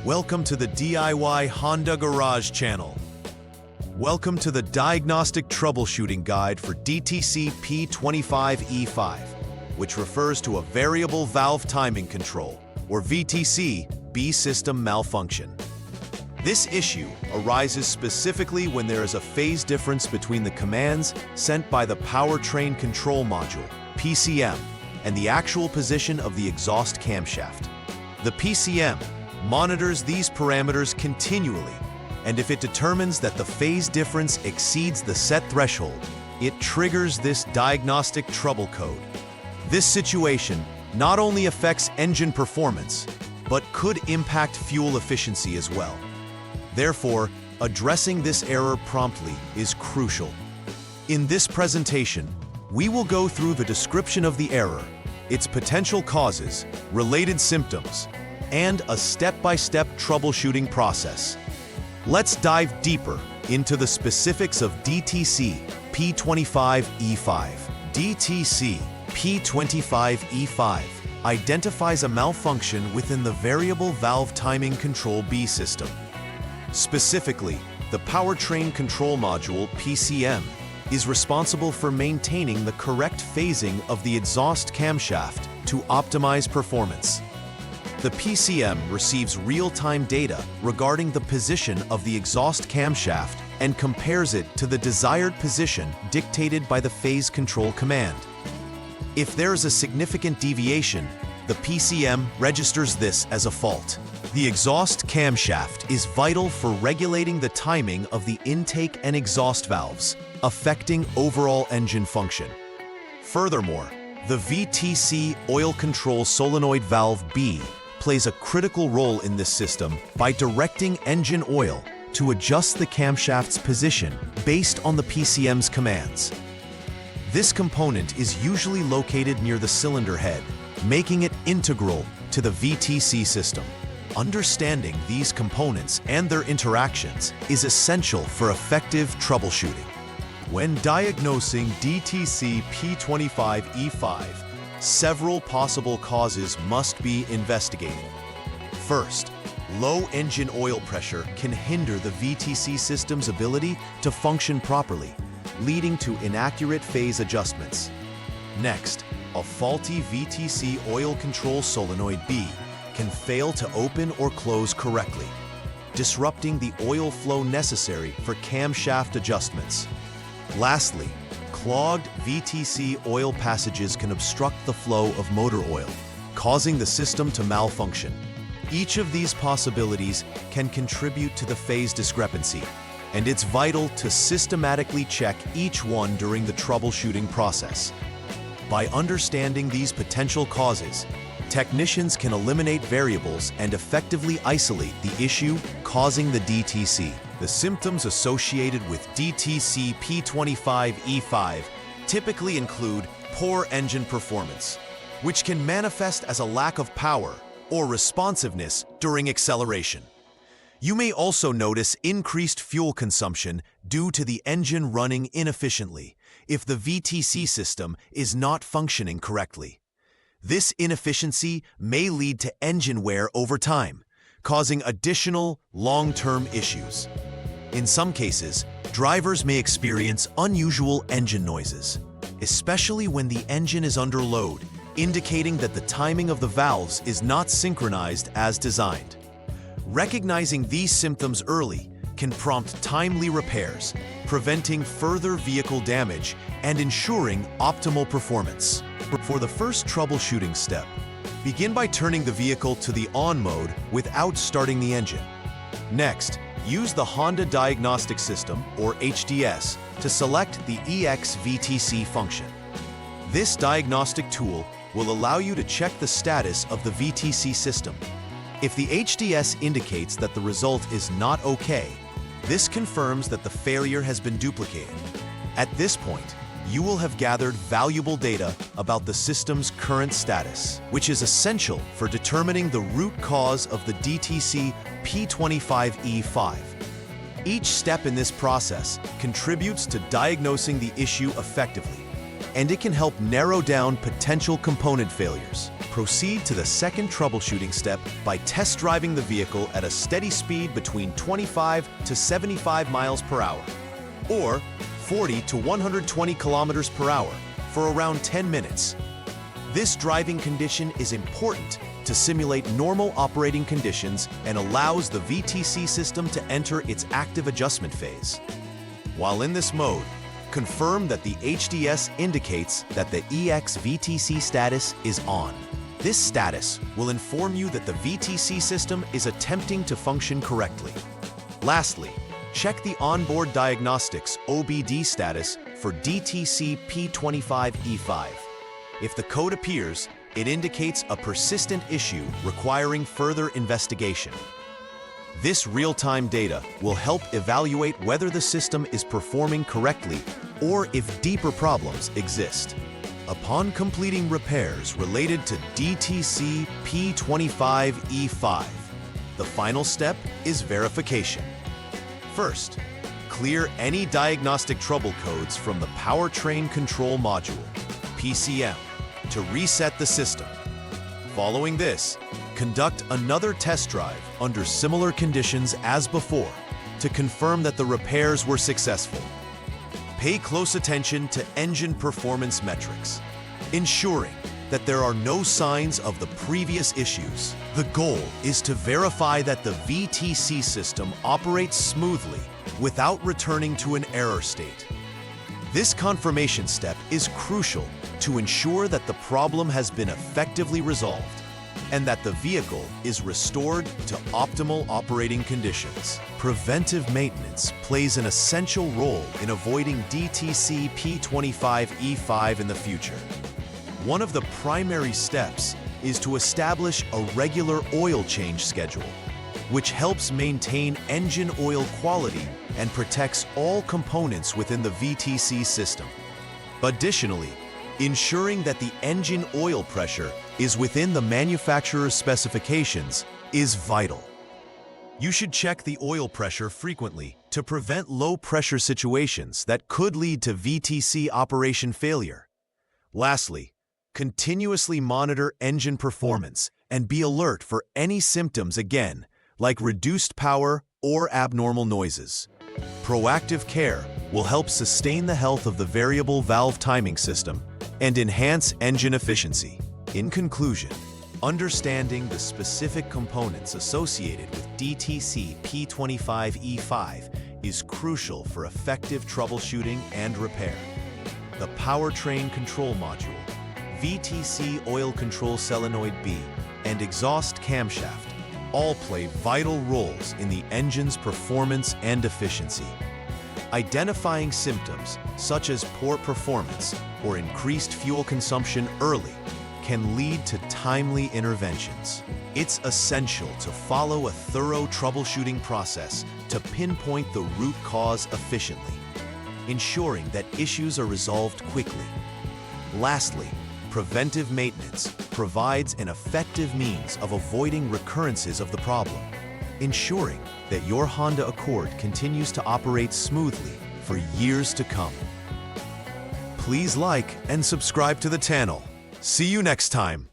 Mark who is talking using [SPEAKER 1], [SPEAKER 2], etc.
[SPEAKER 1] Welcome to the DIY Honda Garage channel. Welcome to the Diagnostic Troubleshooting Guide for DTC P25E5, which refers to a Variable Valve Timing Control, or VTC, B System Malfunction. This issue arises specifically when there is a phase difference between the commands sent by the Powertrain Control Module, PCM, and the actual position of the exhaust camshaft. The PCM monitors these parameters continually, and if it determines that the phase difference exceeds the set threshold, it triggers this diagnostic trouble code. This situation not only affects engine performance, but could impact fuel efficiency as well. Therefore, addressing this error promptly is crucial. In this presentation, we will go through the description of the error, its potential causes, related symptoms, and a step-by-step troubleshooting process. Let's dive deeper into the specifics of DTC P25E5. DTC P25E5 identifies a malfunction within the Variable Valve Timing Control B system. Specifically, the Powertrain Control Module, PCM, is responsible for maintaining the correct phasing of the exhaust camshaft to optimize performance. The PCM receives real-time data regarding the position of the exhaust camshaft and compares it to the desired position dictated by the phase control command. If there is a significant deviation, the PCM registers this as a fault. The exhaust camshaft is vital for regulating the timing of the intake and exhaust valves, affecting overall engine function. Furthermore, the VTC oil control solenoid valve B plays a critical role in this system by directing engine oil to adjust the camshaft's position based on the PCM's commands. This component is usually located near the cylinder head, making it integral to the VTC system. Understanding these components and their interactions is essential for effective troubleshooting. When diagnosing DTC P25E5, several possible causes must be investigated. First, low engine oil pressure can hinder the VTC system's ability to function properly, leading to inaccurate phase adjustments. Next, a faulty VTC oil control solenoid B can fail to open or close correctly, disrupting the oil flow necessary for camshaft adjustments. Lastly, clogged VTC oil passages can obstruct the flow of motor oil, causing the system to malfunction. Each of these possibilities can contribute to the phase discrepancy, and it's vital to systematically check each one during the troubleshooting process. By understanding these potential causes, technicians can eliminate variables and effectively isolate the issue causing the DTC. The symptoms associated with DTC P25E5 typically include poor engine performance, which can manifest as a lack of power or responsiveness during acceleration. You may also notice increased fuel consumption due to the engine running inefficiently if the VTC system is not functioning correctly. This inefficiency may lead to engine wear over time, causing additional long-term issues. In some cases, drivers may experience unusual engine noises, especially when the engine is under load, indicating that the timing of the valves is not synchronized as designed. Recognizing these symptoms early can prompt timely repairs, preventing further vehicle damage and ensuring optimal performance. For the first troubleshooting step, begin by turning the vehicle to the on mode without starting the engine. Next, use the Honda Diagnostic System, or HDS, to select the EX-VTC function. This diagnostic tool will allow you to check the status of the VTC system. If the HDS indicates that the result is not okay, this confirms that the failure has been duplicated. At this point, you will have gathered valuable data about the system's current status, which is essential for determining the root cause of the DTC P25E5. Each step in this process contributes to diagnosing the issue effectively, and it can help narrow down potential component failures. Proceed to the second troubleshooting step by test driving the vehicle at a steady speed between 25 to 75 miles per hour, or 40 to 120 kilometers per hour for around 10 minutes. This driving condition is important to simulate normal operating conditions and allows the VTC system to enter its active adjustment phase. While in this mode, confirm that the HDS indicates that the EX VTC status is on. This status will inform you that the VTC system is attempting to function correctly. Lastly, check the onboard diagnostics OBD status for DTC P25E5. If the code appears, it indicates a persistent issue requiring further investigation. This real-time data will help evaluate whether the system is performing correctly or if deeper problems exist. Upon completing repairs related to DTC P25E5, the final step is verification. First, clear any diagnostic trouble codes from the Powertrain Control Module, PCM, to reset the system. Following this, conduct another test drive under similar conditions as before to confirm that the repairs were successful. Pay close attention to engine performance metrics, ensuring that there are no signs of the previous issues. The goal is to verify that the VTC system operates smoothly without returning to an error state. This confirmation step is crucial to ensure that the problem has been effectively resolved and that the vehicle is restored to optimal operating conditions. Preventive maintenance plays an essential role in avoiding DTC P25E5 in the future. One of the primary steps is to establish a regular oil change schedule, which helps maintain engine oil quality and protects all components within the VTC system. Additionally, ensuring that the engine oil pressure is within the manufacturer's specifications is vital. You should check the oil pressure frequently to prevent low-pressure situations that could lead to VTC operation failure. Lastly, continuously monitor engine performance and be alert for any symptoms again, like reduced power or abnormal noises. Proactive care will help sustain the health of the variable valve timing system and enhance engine efficiency. In conclusion, understanding the specific components associated with DTC P25E5 is crucial for effective troubleshooting and repair. The Powertrain Control Module, VTC Oil Control Solenoid B, and exhaust camshaft all play vital roles in the engine's performance and efficiency. Identifying symptoms such as poor performance or increased fuel consumption early can lead to timely interventions. It's essential to follow a thorough troubleshooting process to pinpoint the root cause efficiently, ensuring that issues are resolved quickly. Lastly, preventive maintenance provides an effective means of avoiding recurrences of the problem, ensuring that your Honda Accord continues to operate smoothly for years to come. Please like and subscribe to the channel. See you next time.